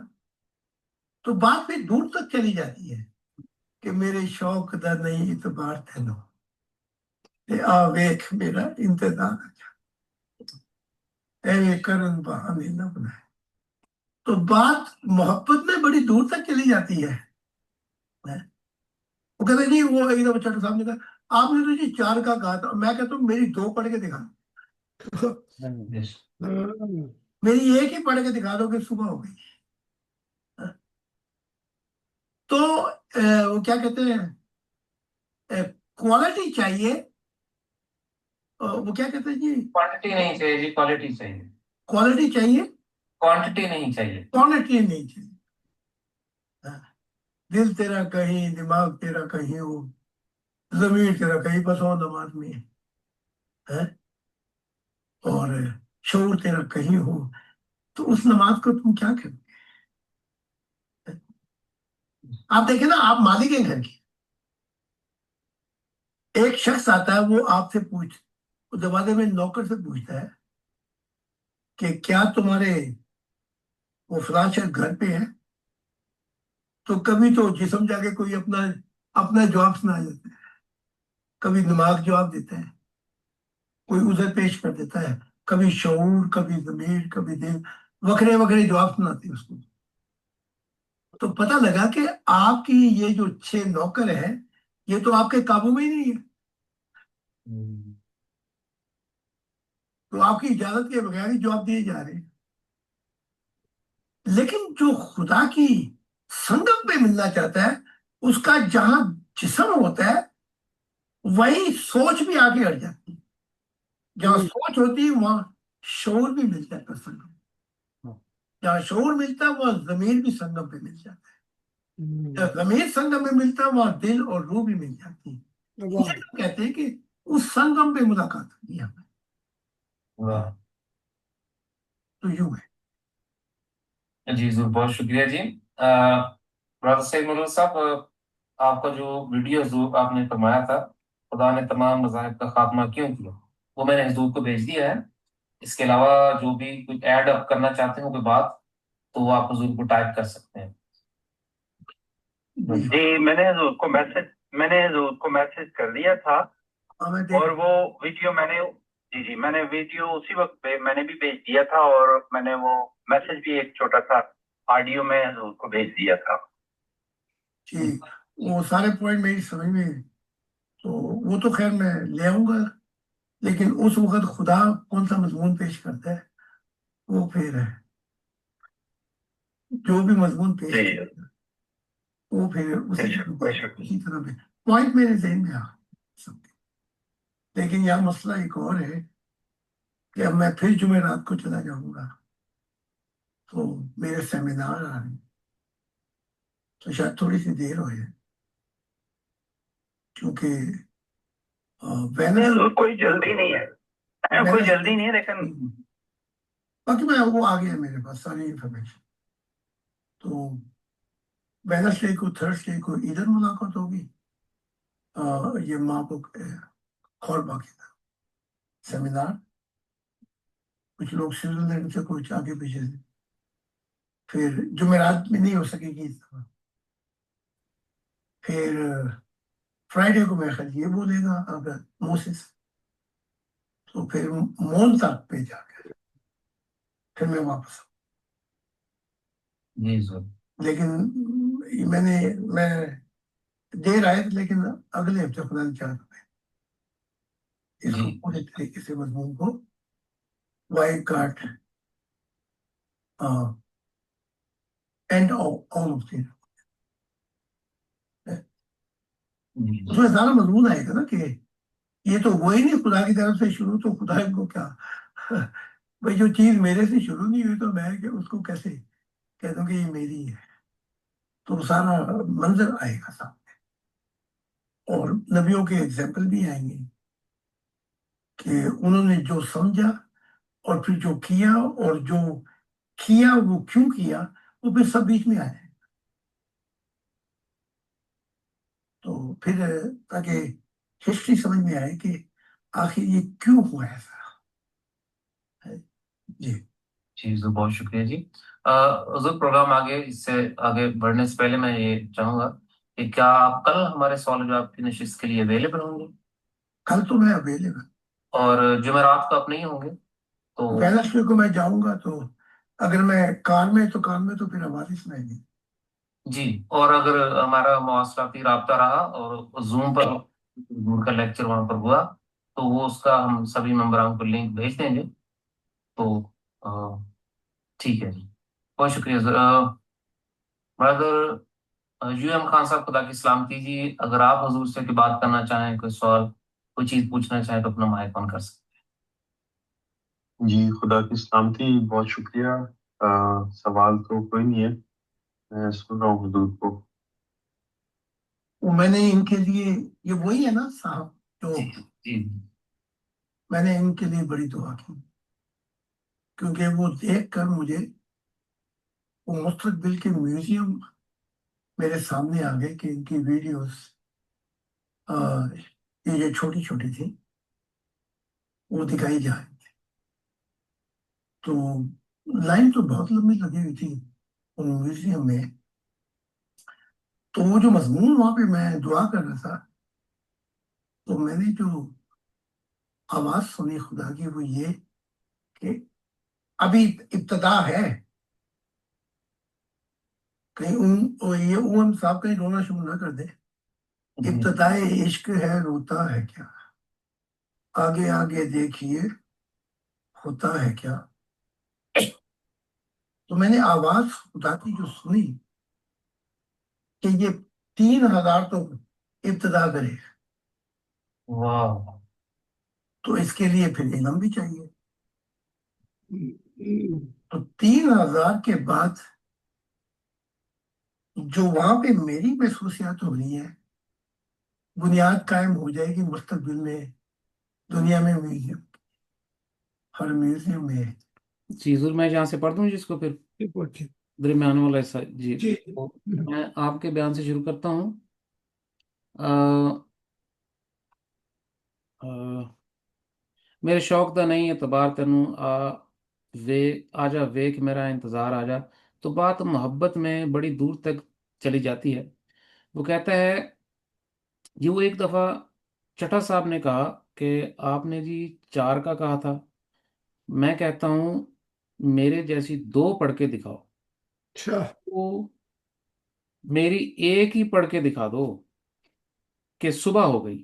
تو بات بھی دور تک چلی جاتی ہے کہ میرے شوق دا نہیں اعتبار تینوں، آ ویکھ میرا انتظار اے کرن بہانے نہ بنائے۔ تو بات محبت میں بڑی دور تک چلی جاتی ہے۔ وہ کہتے ہیں جی، وہ ایک دفعہ چٹو صاحب نے کہا آپ نے تو جی 4 کا کہا تھا، میں کہتا ہوں میری 2 پڑھ کے دکھا، میری 1 ہی پڑھ کے دکھا دو کہ صبح ہو گئی۔ تو وہ کیا کہتے ہیں، کوالٹی چاہیے، وہ کیا کہتے ہیں جی، کوانٹٹی نہیں چاہیے جی، کوالٹی چاہیے، کوالٹی چاہیے، کوانٹٹی نہیں چاہیے۔ کوالٹی نہیں چاہیے۔ دل تیرا کہیں، دماغ تیرا کہیں ہو، ضمیر تیرا کہیں بس ہو نماز میں ہے، اور شعور تیرا کہیں ہو، تو اس نماز کو تم کیا کرو؟ آپ دیکھیں نا، آپ مالک ہیں گھر کی، ایک شخص آتا ہے، وہ آپ سے وہ دروازے میں نوکر سے پوچھتا ہے کہ کیا تمہارے وہ فلاں شخص گھر پہ ہے؟ تو کبھی تو جسم جا کے کوئی اپنا جواب سنا دیتا ہے، کبھی دماغ جواب دیتا ہے، کوئی عذر پیش کر دیتا ہے، کبھی شعور، کبھی ضمیر، کبھی دل، وکھرے وکھرے جواب سناتے ہیں اس کو۔ تو پتہ لگا کہ آپ کی یہ جو 6 نوکر ہیں، یہ تو آپ کے قابو میں ہی نہیں ہے، تو آپ کی اجازت کے بغیر ہی جواب دیے جا رہے ہیں۔ لیکن جو خدا کی سنگم پہ ملنا چاہتا ہے، اس کا جہاں جسم ہوتا ہے وہی سوچ بھی آگے ہٹ جاتی ہے، جہاں سوچ ہوتی ہے وہاں شعور بھی مل جاتا ہے، سنگم جہاں شعور ملتا ہے وہاں ضمیر بھی سنگم پہ مل جاتا ہے، جہاں ضمیر سنگم میں ملتا ہے وہاں دل اور روح بھی مل جاتی ہے۔ یہ لوگ کہتے ہیں کہ اس سنگم پہ ملاقات ہوئی ہے ہمیں، واہ تو یوں ہے۔ جی، ضرور، بہت شکریہ جی۔ برادر سید مرزا صاحب، آپ کا جو ویڈیو حضور آپ نے فرمایا تھا خدا نے تمام مذاہب کا خاتمہ کیوں کیا، وہ میں نے حضور کو بھیج دیا ہے۔ اس کے علاوہ جو بھی کچھ ایڈ اپ کرنا چاہتے ہو کوئی بات، تو وہ آپ حضور کو ٹائپ کر سکتے ہیں۔ جی میں نے حضور کو میسج کر دیا تھا، اور وہ ویڈیو میں نے ویڈیو اسی وقت پہ میں نے بھی بھیج دیا تھا، اور میں نے وہ میسج بھی ایک چھوٹا سا آڈیو میں حضور کو بھیج دیا تھا. جی وہ سارے پوائنٹ میری سمجھ میں، تو وہ تو خیر میں لے آؤں گا، لیکن اس وقت خدا کون سا مضمون پیش کرتا ہے وہ پھر جو بھی مضمون پیش کرتا ہے وہ پھر اسی طرح پوائنٹ میرے ذہن میں آ سب کے. لیکن یہاں مسئلہ ایک اور ہے کہ اب میں پھر جمعرات کو چلا جاؤں گا، تو میرے سیمینار آ رہے ہیں، تو شاید تھوڑی سی دیر ہو جائے، کیونکہ کوئی جلدی نہیں ہے، لیکن باقی میں وہ آ گیا میرے پاس ساری انفارمیشن. تو ویڈنسڈے کو تھرسڈے کو ادھر ملاقات ہوگی، یہ ماں کو اور باقی سیمینار، کچھ لوگ سوئٹزرلینڈ سے کچھ آگے پیچھے سے. پھر جمعرات میں نہیں ہو سکے گی اس طرح. پھر فرائیڈے کو میرا خیال یہ بولے گا اگر موسس، تو پھر مول تک پہ جا کے پھر میں واپس آؤں. جی سر. لیکن میں دیر آئے، لیکن اگلے ہفتے خدا نے چاہا اس کو پورے طریقے سے مضمون کو by God and all of their. اس میں سارا مضمون آئے گا نا کہ یہ تو وہی نہیں خدا کی طرف سے شروع، تو خدا کو کیا بھائی جو چیز میرے سے شروع نہیں ہوئی تو میں اس کو کیسے کہہ دوں کہ یہ میری ہے. تو سارا منظر آئے گا سامنے، اور نبیوں کے ایگزامپل بھی آئیں گے کہ انہوں نے جو سمجھا اور پھر جو کیا، اور جو کیا وہ کیوں کیا، وہ پھر سب بیچ میں آئے. تو پھر تاکہ ہسٹری سمجھ میں آئے کہ آخر یہ کیوں ہوا ایسا. جی جی بہت شکریہ جی. حضور پروگرام آگے اس سے آگے بڑھنے سے پہلے میں یہ چاہوں گا کہ کیا آپ کل ہمارے سوال و جواب کی نشست کے لیے اویلیبل ہوں گے؟ کل تو میں اویلیبل، اور جمعرات کو آپ نہیں ہوں گے تو ویڈنسڈے کو میں جاؤں گا. تو اگر میں کار میں تو پھر آواز سنائے گی. جی. اور اگر ہمارا مواصلاتی رابطہ رہا اور زوم پر حضور کا لیکچر وہاں پر ہوا تو وہ اس کا ہم سبھی ممبران کو لنک بھیج دیں گے. تو ٹھیک ہے جی. بہت شکریہ برادر یو ایم خان صاحب، خدا کی سلامتی جی. اگر آپ حضور سے کوئی بات کرنا چاہیں، کوئی سوال، کوئی چیز پوچھنا چاہیں تو اپنا مائک آن کر سکتے جی خدا کی سلامتی، بہت شکریہ. سوال تو کوئی نہیں ہے، میں سن رہا ہوں حضور کو. میں نے ان کے لیے، یہ وہی ہے نا صاحب جو جی. میں نے ان کے لیے بڑی دعا کی، کیونکہ وہ دیکھ کر مجھے وہ مستقبل کے میوزیم میرے سامنے آ گئے کہ ان کی ویڈیوز یہ جو چھوٹی چھوٹی تھی وہ دکھائی جا رہی تھی. تو لائن تو بہت لمبی لگی ہوئی تھی ان میوزیم میں. تو وہ جو مضمون وہاں پہ میں دعا کر رہا تھا، تو میں نے جو آواز سنی خدا کی وہ یہ کہ ابھی ابتدا ہے. کہیں یہ اوم صاحب کہیں رونا شروع نہ کر دے. ابتدائے عشق ہے روتا ہے کیا، آگے آگے دیکھیے ہوتا ہے کیا. تو میں نے آواز خدا کی جو سنی کہ یہ 3000 تو ابتدا کرے، تو اس کے لیے پھر علم بھی چاہیے. تو 3000 کے بعد جو وہاں پہ میری محسوسیات ہو رہی ہیں، بنیاد قائم ہو جائے گی مستقبل میں دنیا میں میوزیم، ہر میوزیم میں. جی حضور میں جہاں سے پڑھ دوں جس کو پھر درمیان والا ایسا. جی میں آپ کے بیان سے شروع کرتا ہوں. میرے شوق دا نہیں اعتبار تینوں آ جا وے کہ میرا انتظار آ جا. تو بات محبت میں بڑی دور تک چلی جاتی ہے. وہ کہتا ہے یہ وہ ایک دفعہ چٹا صاحب نے کہا کہ آپ نے جی 4 کا کہا تھا، میں کہتا ہوں میرے جیسی 2 پڑھ کے دکھاؤ، اچھا تو میری 1 ہی پڑھ کے دکھا دو کہ صبح ہو گئی.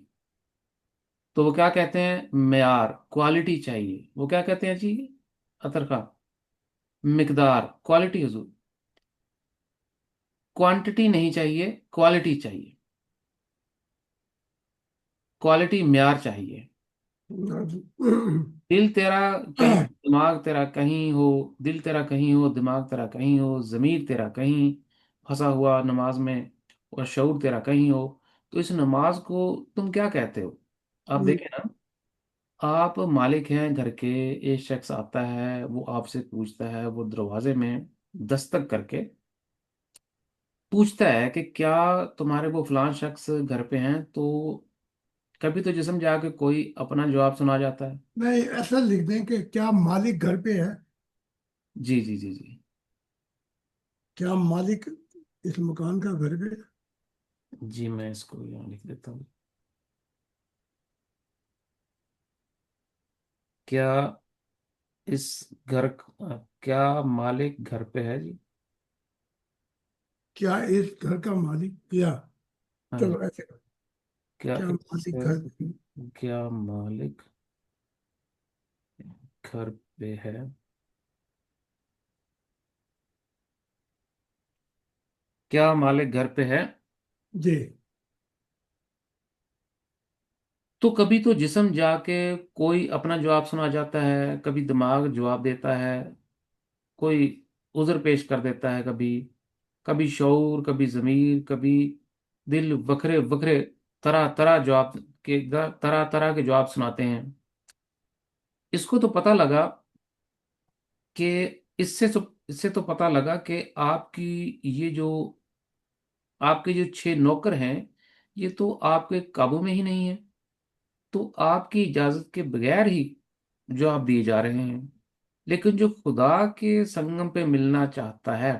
تو وہ کیا کہتے ہیں؟ معیار، کوالٹی چاہیے. وہ کیا کہتے ہیں جی اطر خان؟ مقدار، کوالٹی حضور، کوانٹٹی نہیں چاہیے، کوالٹی چاہیے، کوالٹی معیار چاہیے. دل تیرا کہیں دماغ تیرا کہیں ہو، دل تیرا کہیں ہو دماغ تیرا کہیں ہو، ضمیر تیرا کہیں پھنسا ہوا نماز میں، اور شعور تیرا کہیں ہو، تو اس نماز کو تم کیا کہتے ہو؟ آپ دیکھیں نا، آپ مالک ہیں گھر کے، ایک شخص آتا ہے، وہ آپ سے پوچھتا ہے، وہ دروازے میں دستک کر کے پوچھتا ہے کہ کیا تمہارے وہ فلان شخص گھر پہ ہیں، تو کبھی تو جسم جا کے کوئی اپنا جواب سنا جاتا ہے. نہیں، ایسا لکھ دیں کہ کیا مالک گھر پہ ہے؟ جی جی جی جی کیا مالک اس مکان کا گھر پہ ہے؟ جی، میں اس کو یہاں لکھ دیتا ہوں. کیا اس گھر کیا مالک گھر پہ ہے جی؟ کیا اس گھر کا مالک، کیا ہاں جی. چلو ایسے کیا کیا اس مالک گھر پہ؟ کیا مالک گھر پہ ہے؟ کیا مالک گھر پہ ہے؟ جی تو کبھی تو جسم جا کے کوئی اپنا جواب سنا جاتا ہے، کبھی دماغ جواب دیتا ہے، کوئی عذر پیش کر دیتا ہے، کبھی کبھی شعور، کبھی ضمیر، کبھی دل، وکھرے وکھرے طرح طرح جواب کے طرح طرح کے جواب سناتے ہیں. اس کو تو پتہ لگا کہ اس سے تو پتہ لگا کہ آپ کے جو 6 نوکر ہیں، یہ تو آپ کے قابو میں ہی نہیں ہے، تو آپ کی اجازت کے بغیر ہی جواب دیے جا رہے ہیں. لیکن جو خدا کے سنگم پہ ملنا چاہتا ہے،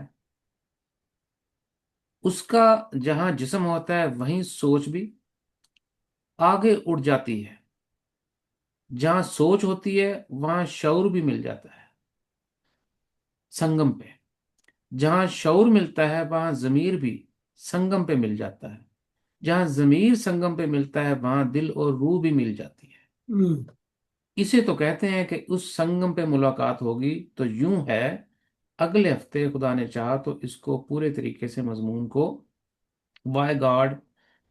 اس کا جہاں جسم ہوتا ہے وہیں سوچ بھی آگے اڑ جاتی ہے. جہاں سوچ ہوتی ہے وہاں شعور بھی مل جاتا ہے سنگم پہ. جہاں شعور ملتا ہے وہاں ضمیر بھی سنگم پہ مل جاتا ہے. جہاں ضمیر سنگم پہ ملتا ہے وہاں دل اور روح بھی مل جاتی ہے. اسے تو کہتے ہیں کہ اس سنگم پہ ملاقات ہوگی. تو یوں ہے، اگلے ہفتے خدا نے چاہا تو اس کو پورے طریقے سے مضمون کو by God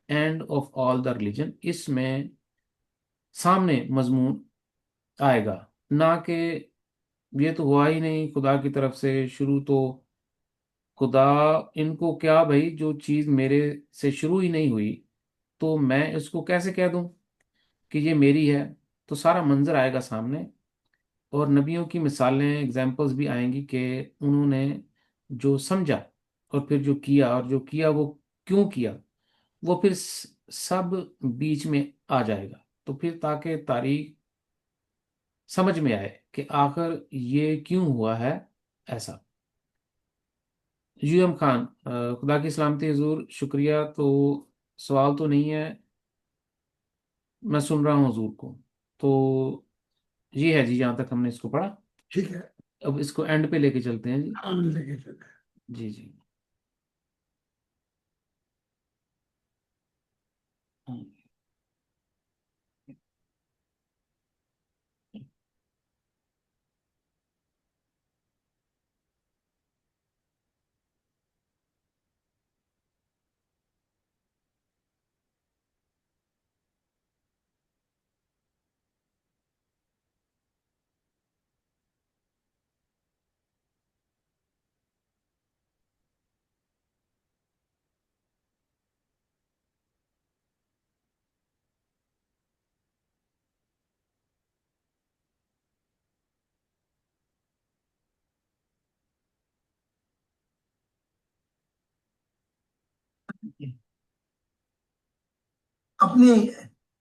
and of all the religion, اس میں سامنے مضمون آئے گا. نہ کہ یہ تو ہوا ہی نہیں خدا کی طرف سے شروع، تو خدا ان کو کیا بھائی، جو چیز میرے سے شروع ہی نہیں ہوئی تو میں اس کو کیسے کہہ دوں کہ یہ میری ہے. تو سارا منظر آئے گا سامنے، اور نبیوں کی مثالیں، ایگزامپلس بھی آئیں گی کہ انہوں نے جو سمجھا اور پھر جو کیا، اور جو کیا وہ کیوں کیا، وہ پھر سب بیچ میں آ جائے گا. تو پھر تاکہ تاریخ سمجھ میں آئے کہ آخر یہ کیوں ہوا ہے ایسا. یو ایم خان، خدا کی سلامتی حضور، شکریہ. تو سوال تو نہیں ہے، میں سن رہا ہوں حضور کو. تو یہ ہے جی جہاں تک ہم نے اس کو پڑھا. ٹھیک ہے، اب اس کو اینڈ پہ لے کے چلتے ہیں جی. ہم لے کے چلتے ہیں. جی جی. اپنی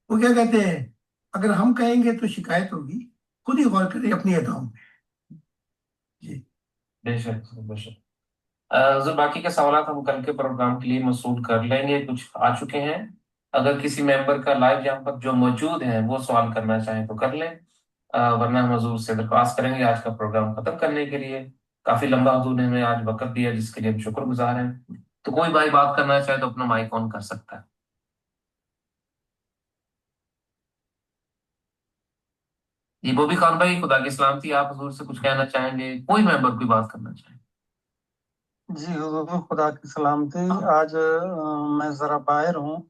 وہ کیا کہتے ہیں، اگر ہم کہیں گے تو شکایت ہوگی، خود ہی غور کریں اپنی اداؤں میں. جی بے شک بے شک. حضور باقی کے سوالات ہم کل کے پروگرام کے لیے موصول کر لیں گے، کچھ آ چکے ہیں، اگر کسی ممبر کا لائیو یہاں پر جو موجود ہیں وہ سوال کرنا چاہیں تو کر لیں، ورنہ ہم حضور سے درخواست کریں گے آج کا پروگرام ختم کرنے کے لیے۔ کافی لمبا حضور نے ہمیں آج وقت دیا جس کے لیے ہم شکر گزار ہیں۔ تو کوئی بھائی بات کرنا چاہے تو اپنا مائک آن کر سکتا ہے۔ جی بوبی خان بھائی، خدا کی سلامتی، آپ حضور سے کچھ کہنا چاہیں گے؟ کوئی ممبر کوئی بات کرنا چاہیں؟ جی حضور خدا کی سلامتی، آج میں ذرا باہر ہوں،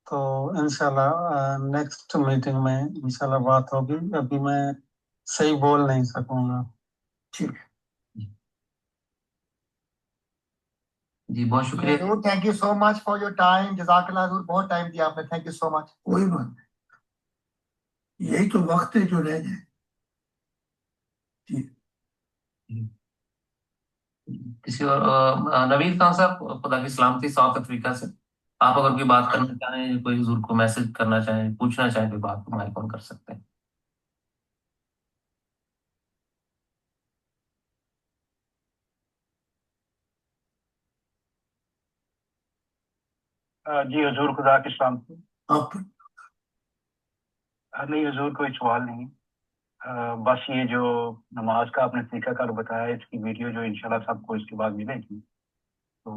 تو انشاءاللہ نیکسٹ میٹنگ میں انشاءاللہ بات ہوگی، ابھی میں صحیح بول نہیں سکوں گا۔ ٹھیک ہے جی بہت شکریہ۔ حضور thank you so much for your time, جزاک اللہ حضور، بہت ٹائم دیا آپ نے، تھینک یو سو مچ۔ کوئی بات نہیں، یہی تو وقت ہے جو رہ جائے۔ جی کسی اور نوید خان صاحب، خدا کی سلامتی، ساؤتھ افریقہ سے، آپ اگر کوئی بات کرنا چاہیں، کوئی حضور کو میسج کرنا چاہیں، پوچھنا چاہیں کوئی بات، تو مائک آن کر سکتے ہیں۔ جی حضور خدا کی سلامتی۔ آپ نہیں حضور کوئی سوال نہیں، بس یہ جو نماز کا آپ نے طریقہ کار بتایا، اس کی ویڈیو جو انشاءاللہ سب کو اس کے بعد ملے گی، تو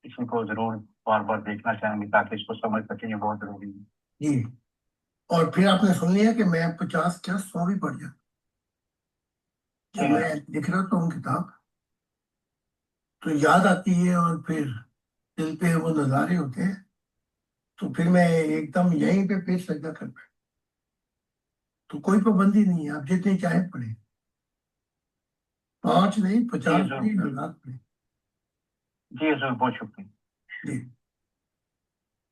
اسی کو ضرور بار بار دیکھنا چاہیں گے تاکہ اس کو سمجھ سکیں، یہ بہت ضروری ہے۔ جی، اور پھر آپ نے سن لیا کہ میں 50 کیا 100 بھی پڑھ جاتا جب میں لکھ رہا ہوں کتاب، تو یاد آتی ہے اور پھر دل پہ وہ نظارے ہوتے ہیں، تو پھر میں ایک دم یہیں پہ پیش سجدہ کر بیٹھتا۔ تو کوئی پابندی نہیں ہے، آپ جتنے چاہیں پڑھیں، 5 نہیں، 50 نہیں، 1000 پڑھیں۔ جی حضور بہت شکریہ۔ جی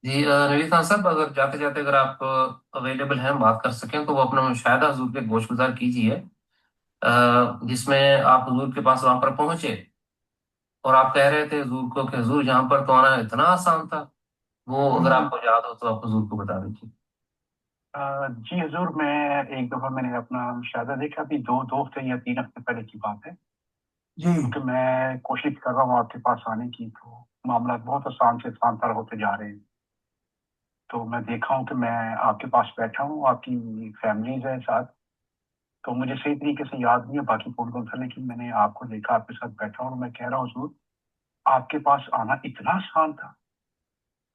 جی نوید خان صاحب، اگر جاتے جاتے اگر آپ اویلیبل ہیں بات کر سکیں تو وہ اپنا مشاہدہ حضور کے گوش گزار کیجیے، جس میں آپ حضور کے پاس وہاں پر پہنچے اور آپ کہہ رہے تھے حضور کو کہ حضور یہاں پر تو آنا اتنا آسان تھا، وہ اگر آپ کو یاد ہو تو آپ حضور کو بتا دیجیے۔ جی حضور، میں ایک دفعہ میں نے اپنا مشاہدہ دیکھا، ابھی 2 ہفتے یا 3 ہفتے پہلے کی بات ہے، جی کیونکہ میں کوشش کر رہا ہوں آپ کے پاس آنے کی، تو معاملات بہت آسان سے آسان تر ہوتے جا رہے ہیں، تو میں دیکھا ہوں کہ میں آپ کے پاس بیٹھا ہوں، آپ کی فیملیز ہے ساتھ، تو مجھے صحیح طریقے سے یاد نہیں ہے باقی کون تھا، لیکن میں نے آپ کو دیکھا، آپ کے ساتھ بیٹھا ہوں، اور میں کہہ رہا ہوں حضور آپ کے پاس آنا اتنا آسان تھا،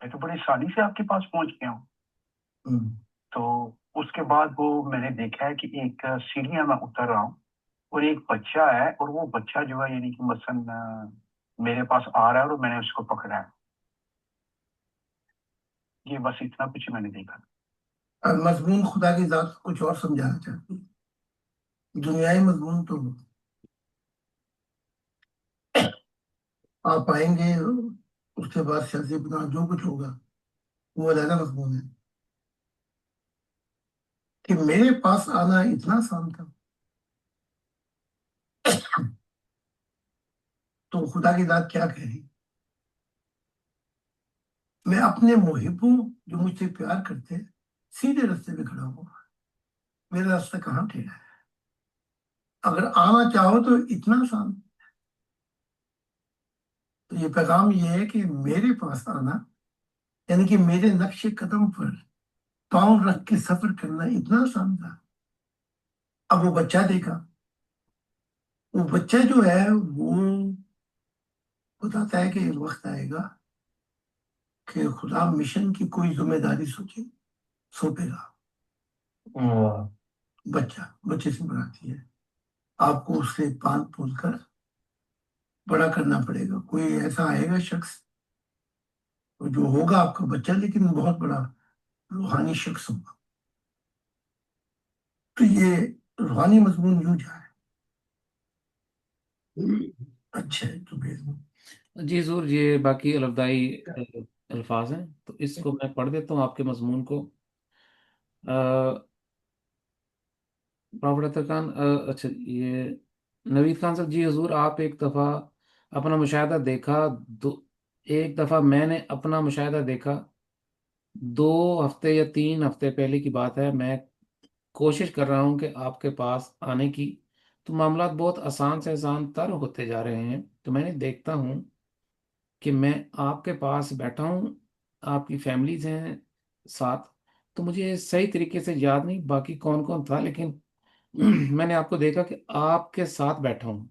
میں تو بڑی آسانی سے آپ کے پاس پہنچ گیا ہوں۔ تو اس کے بعد وہ میں نے دیکھا ہے کہ ایک سیڑھیاں میں اتر رہا ہوں اور ایک بچہ ہے، اور وہ بچہ جو ہے یعنی کہ مثلاً میرے پاس آ رہا ہے اور میں نے اس کو پکڑا ہے، یہ بس اتنا کچھ میں نے دیکھا۔ اب مضمون خدا کی ذات کچھ اور سمجھانا چاہتی ہوں، دنیائی مضمون تو آپ آئیں گے، اس کے بعد سیاسی بنا جو کچھ ہوگا وہ علیحدہ مضمون ہے، کہ میرے پاس آنا اتنا آسان تھا، تو خدا کی ذات کیا کہہ رہی؟ میں اپنے محبوں جو مجھ سے پیار کرتے سیدھے راستے پہ کھڑا ہوں، میرا راستہ کہاں ٹھیک ہے؟ اگر آنا چاہو تو اتنا آسان۔ تو یہ پیغام یہ ہے کہ میرے پاس آنا یعنی کہ میرے نقش قدم پر پاؤں رکھ کے سفر کرنا اتنا آسان تھا۔ اب وہ بچہ دیکھا، وہ بچہ جو ہے وہ بتاتا ہے کہ ایک وقت آئے گا کہ خدا مشن کی کوئی ذمہ داری سونپے گا۔ بچے سے بناتی ہے، آپ کو اس سے پال پول کر بڑا کرنا پڑے گا، کوئی ایسا آئے گا شخص جو ہوگا آپ کا بچہ لیکن بہت بڑا روحانی شخص ہوگا۔ تو یہ روحانی مضمون یوں جائے اچھا ہے تو جی حضور، یہ باقی الفدائی الفاظ ہیں، تو اس کو میں پڑھ دیتا ہوں آپ کے مضمون کو۔ پروفیسر خان، اچھا یہ نوید خان صاحب، جی حضور آپ ایک دفعہ اپنا مشاہدہ دیکھا، ایک دفعہ میں نے اپنا مشاہدہ دیکھا، 2 ہفتے یا 3 ہفتے پہلے کی بات ہے، میں کوشش کر رہا ہوں کہ آپ کے پاس آنے کی، تو معاملات بہت آسان سے آسان تر ہوتے جا رہے ہیں، تو میں نے دیکھتا ہوں کہ میں آپ کے پاس بیٹھا ہوں، آپ کی فیملیز ہیں ساتھ، تو مجھے صحیح طریقے سے یاد نہیں باقی کون کون تھا، لیکن میں نے آپ کو دیکھا کہ آپ کے ساتھ بیٹھا ہوں،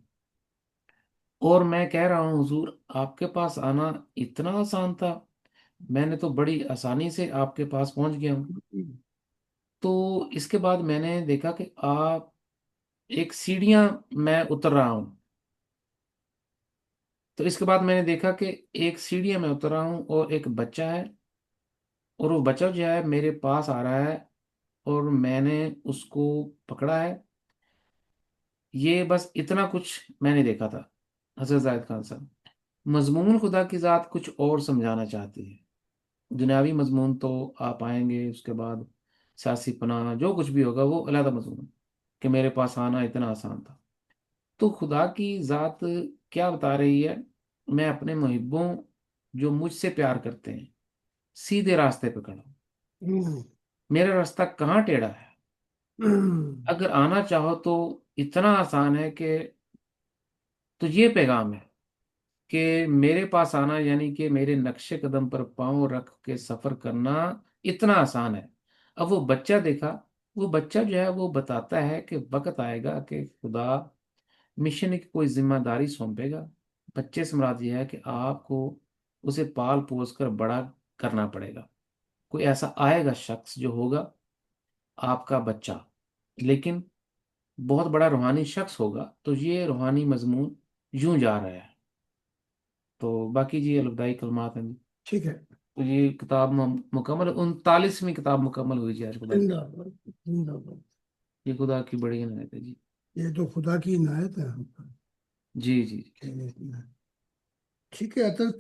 اور میں کہہ رہا ہوں حضور آپ کے پاس آنا اتنا آسان تھا، میں نے تو بڑی آسانی سے آپ کے پاس پہنچ گیا ہوں۔ تو اس کے بعد میں نے دیکھا کہ آپ ایک سیڑھیاں میں اتر رہا ہوں، تو اس کے بعد میں نے دیکھا کہ ایک سیڑھیاں میں اتر رہا ہوں اور ایک بچہ ہے، اور وہ بچہ جو ہے میرے پاس آ رہا ہے اور میں نے اس کو پکڑا ہے۔ یہ بس اتنا کچھ میں نے دیکھا تھا حضرت زاہد خان صاحب۔ مضمون خدا کی ذات کچھ اور سمجھانا چاہتی ہے، دنیاوی مضمون تو آپ آئیں گے، اس کے بعد سیاسی پناہ جو کچھ بھی ہوگا وہ علیحدہ مضمون ہے، کہ میرے پاس آنا اتنا آسان تھا۔ تو خدا کی ذات کیا بتا رہی ہے؟ میں اپنے محبوں جو مجھ سے پیار کرتے ہیں سیدھے راستے پہ کھڑا ہوں، میرا راستہ کہاں ٹیڑھا ہے؟ اگر آنا چاہو تو اتنا آسان ہے کہ، تو یہ پیغام ہے کہ میرے پاس آنا یعنی کہ میرے نقش قدم پر پاؤں رکھ کے سفر کرنا اتنا آسان ہے۔ اب وہ بچہ دیکھا، وہ بچہ جو ہے وہ بتاتا ہے کہ وقت آئے گا کہ خدا مشن کی کوئی ذمہ داری سونپے گا۔ بچے سے مراد یہ ہے کہ آپ کو اسے پال پوس کر بڑا کرنا پڑے گا۔ کوئی ایسا آئے گا شخص جو ہوگا آپ کا بچہ، لیکن بہت بڑا روحانی شخص ہوگا۔ تو یہ روحانی مضمون یوں جا رہا ہے۔ تو باقی جی الوداعی کلمات ہیں جی۔ ٹھیک ہے، تو یہ کتاب مکمل 39ویں کتاب مکمل ہوئی جی آج خدا کی۔ زندہ باد، زندہ باد۔ یہ خدا کی بڑی عنایت ہے جی۔ یہ تو خدا کی عنایت ہے ہم پر۔ جی جی۔ ٹھیک ہے، اطہر